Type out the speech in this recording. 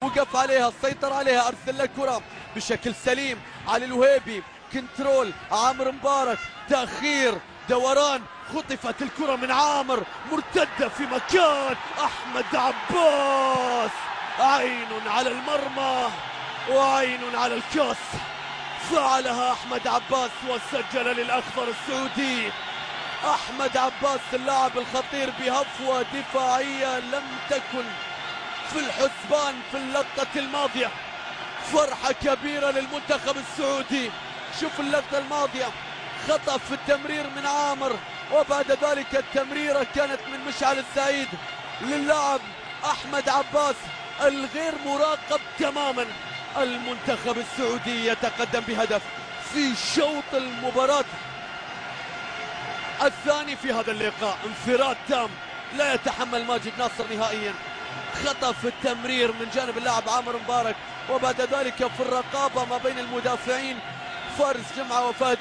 وقف عليها، سيطر عليها، أرسل لها كرة بشكل سليم. علي الوهيبي كنترول، عامر مبارك تأخير، دوران، خطفت الكرة من عامر، مرتدة في مكان أحمد عباس. عين على المرمى وعين على الكاس، فعلها أحمد عباس وسجل للأخضر السعودي. أحمد عباس اللاعب الخطير بهفوة دفاعية لم تكن في الحسبان في اللقطة الماضية. فرحة كبيرة للمنتخب السعودي. شوف اللقطة الماضية، خطف التمرير من عامر، وبعد ذلك التمريرة كانت من مشعل السعيد للاعب أحمد عباس الغير مراقب تماما. المنتخب السعودي يتقدم بهدف في شوط المباراة الثاني في هذا اللقاء. انفراد تام لا يتحمل ماجد ناصر نهائيا. خطف التمرير من جانب اللاعب عامر مبارك، وبعد ذلك في الرقابة ما بين المدافعين فارس جمعة وفهد